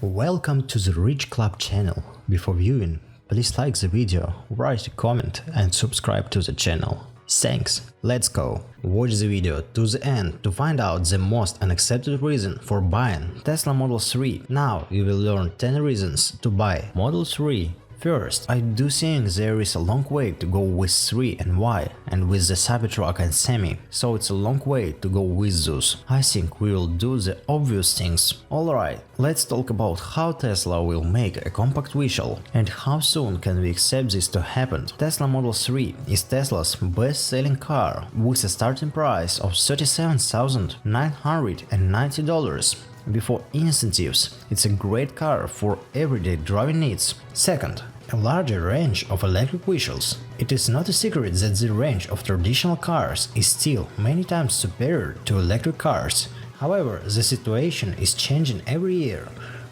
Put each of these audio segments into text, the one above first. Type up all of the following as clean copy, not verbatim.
Welcome to the Rich Club channel. Before viewing, please like the video, write a comment and subscribe to the channel. Thanks. Let's go. Watch the video to the end to find out the most unaccepted reason for buying Tesla Model 3. Now you will learn 10 reasons to buy Model 3. First, I do think there is a long way to go with 3 and why, and with the Cybertruck and Semi, so it's a long way to go with those. I think we will do the obvious things. Alright, let's talk about how Tesla will make a compact vehicle and how soon can we accept this to happen. Tesla Model 3 is Tesla's best-selling car with a starting price of $37,990. Before incentives, it's a great car for everyday driving needs. Second, a larger range of electric vehicles. It is not a secret that the range of traditional cars is still many times superior to electric cars. However, the situation is changing every year.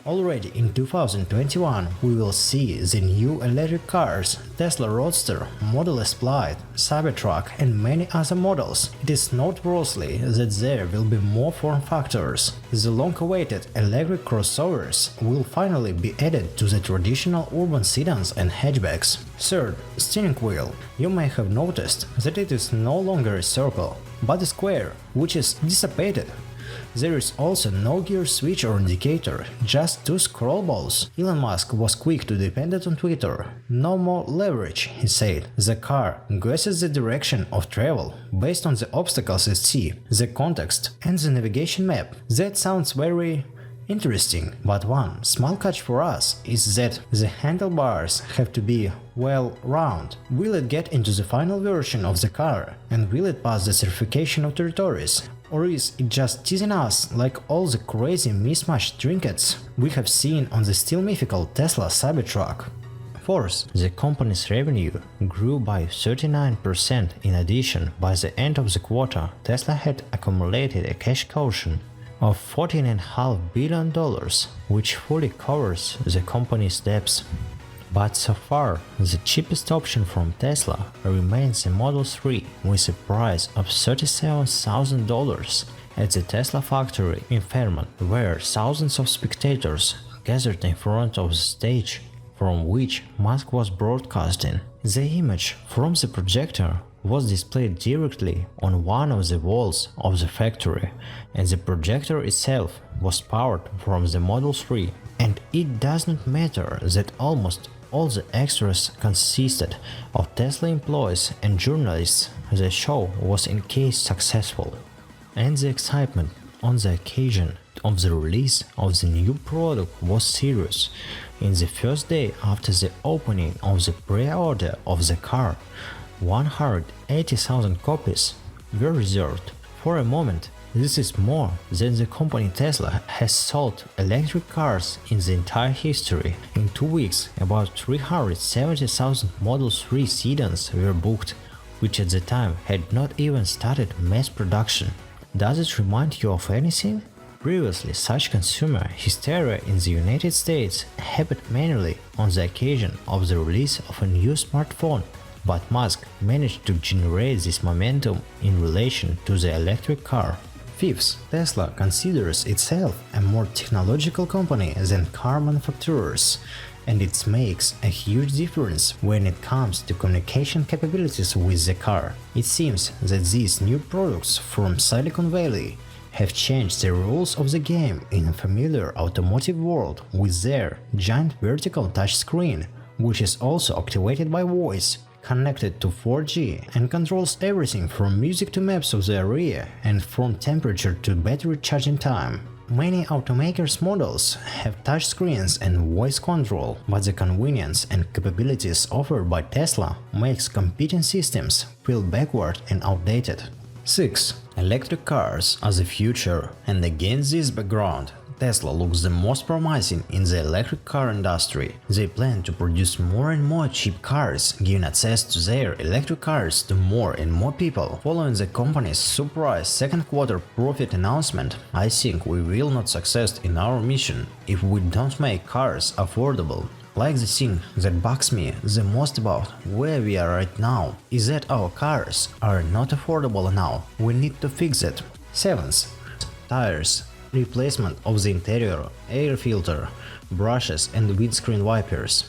Already in 2021 we will see the new electric cars, Tesla Roadster, Model S PLAID, Cybertruck and many other models. It is noteworthy that there will be more form factors. The long-awaited electric crossovers will finally be added to the traditional urban sedans and hatchbacks. Third, steering wheel. You may have noticed that it is no longer a circle, but a square, which is dissipated. There is also no gear switch or indicator, just two scroll balls. Elon Musk was quick to defend it on Twitter. No more leverage, he said. The car guesses the direction of travel based on the obstacles it sees, the context and the navigation map. That sounds very interesting, but one small catch for us is that the handlebars have to be, well, round. Will it get into the final version of the car and will it pass the certification authorities? Or is it just teasing us like all the crazy mismatched trinkets we have seen on the still mythical Tesla Cybertruck? Fourth, the company's revenue grew by 39%. In addition, by the end of the quarter, Tesla had accumulated a cash cushion of $14.5 billion, which fully covers the company's debts. But so far, the cheapest option from Tesla remains the Model 3 with a price of $37,000 at the Tesla factory in Fairmont, where thousands of spectators gathered in front of the stage from which Musk was broadcasting. The image from the projector was displayed directly on one of the walls of the factory, and the projector itself was powered from the Model 3. And it does not matter that almost all the extras consisted of Tesla employees and journalists. The show was in case successful, and the excitement on the occasion of the release of the new product was serious. In the first day after the opening of the pre-order of the car, 180,000 copies were reserved. For a moment, this is more than the company Tesla has sold electric cars in the entire history. In 2 weeks, about 370,000 Model 3 sedans were booked, which at the time had not even started mass production. Does it remind you of anything? Previously, such consumer hysteria in the United States happened mainly on the occasion of the release of a new smartphone. But Musk managed to generate this momentum in relation to the electric car. Fifth, Tesla considers itself a more technological company than car manufacturers, and it makes a huge difference when it comes to communication capabilities with the car. It seems that these new products from Silicon Valley have changed the rules of the game in a familiar automotive world with their giant vertical touchscreen, which is also activated by voice, connected to 4G and controls everything from music to maps of the area and from temperature to battery charging time. Many automakers' models have touchscreens and voice control, but the convenience and capabilities offered by Tesla makes competing systems feel backward and outdated. 6. Electric cars are the future, and against this background, Tesla looks the most promising in the electric car industry. They plan to produce more and more cheap cars, giving access to their electric cars to more and more people. Following the company's surprise second quarter profit announcement, I think we will not succeed in our mission if we don't make cars affordable. Like the thing that bugs me the most about where we are right now is that our cars are not affordable now. We need to fix it. 7th. Tires. replacement of the interior, air filter, brushes and windscreen wipers.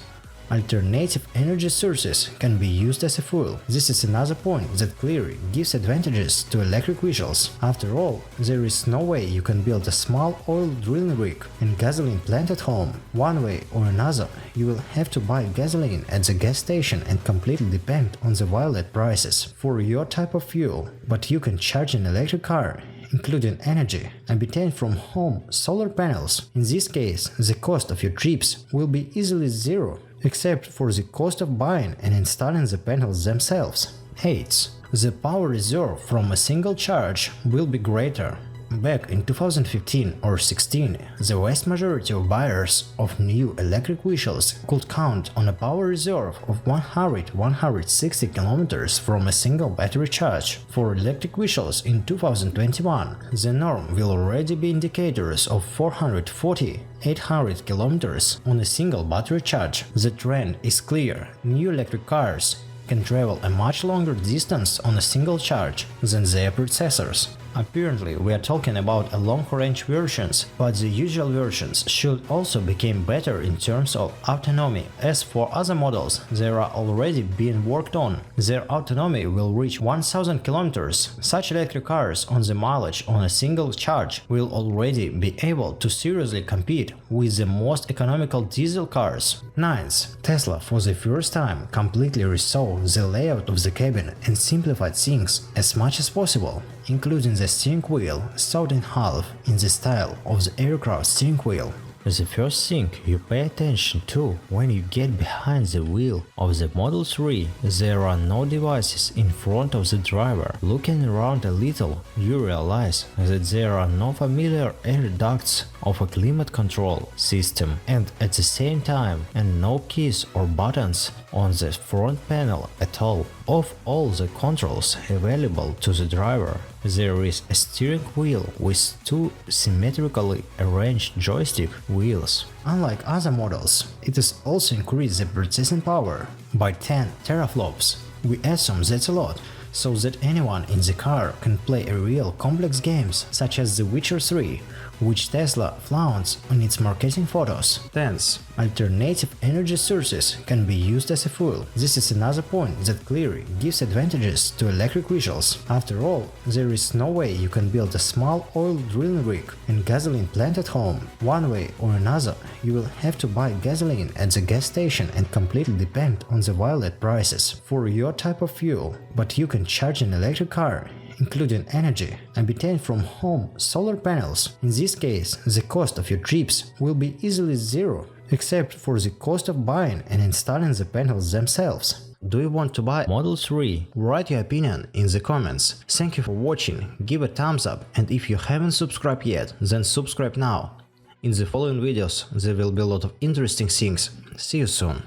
Alternative energy sources can be used as a fuel. This is another point that clearly gives advantages to electric vehicles. After all, there is no way you can build a small oil drilling rig and gasoline plant at home. One way or another, you will have to buy gasoline at the gas station and completely depend on the wallet prices for your type of fuel. But you can charge an electric car, including energy, obtained from home solar panels. In this case, the cost of your trips will be easily zero, except for the cost of buying and installing the panels themselves. 8. The power reserve from a single charge will be greater. Back in 2015 or 16, the vast majority of buyers of new electric vehicles could count on a power reserve of 100–160 km from a single battery charge. For electric vehicles in 2021, the norm will already be indicators of 440–800 km on a single battery charge. The trend is clear. New electric cars can travel a much longer distance on a single charge than their predecessors. Apparently, we are talking about long-range versions, but the usual versions should also become better in terms of autonomy. As for other models, they are already being worked on. Their autonomy will reach 1000 km. Such electric cars on the mileage on a single charge will already be able to seriously compete with the most economical diesel cars. 9th, Tesla for the first time completely resolved the layout of the cabin and simplified things as much as possible, including the steering wheel sawed in half in the style of the aircraft steering wheel. The first thing you pay attention to when you get behind the wheel of the Model 3, there are no devices in front of the driver. Looking around a little, you realize that there are no familiar air ducts of a climate control system, and at the same time, and no keys or buttons on the front panel at all. Of all the controls available to the driver, there is a steering wheel with two symmetrically arranged joystick wheels. Unlike other models, it has also increased the processing power by 10 teraflops. We assume that's a lot, so that anyone in the car can play a real complex games such as The Witcher 3, which Tesla flaunts on its marketing photos. 10th, alternative energy sources can be used as a fuel. This is another point that clearly gives advantages to electric vehicles. After all, there is no way you can build a small oil drilling rig and gasoline plant at home. One way or another, you will have to buy gasoline at the gas station and completely depend on the wallet prices for your type of fuel. But you can charge an electric car, including energy, obtained from home solar panels. In this case, the cost of your trips will be easily zero, except for the cost of buying and installing the panels themselves. Do you want to buy Model 3? Write your opinion in the comments. Thank you for watching, give a thumbs up, and if you haven't subscribed yet, then subscribe now. In the following videos there will be a lot of interesting things. See you soon.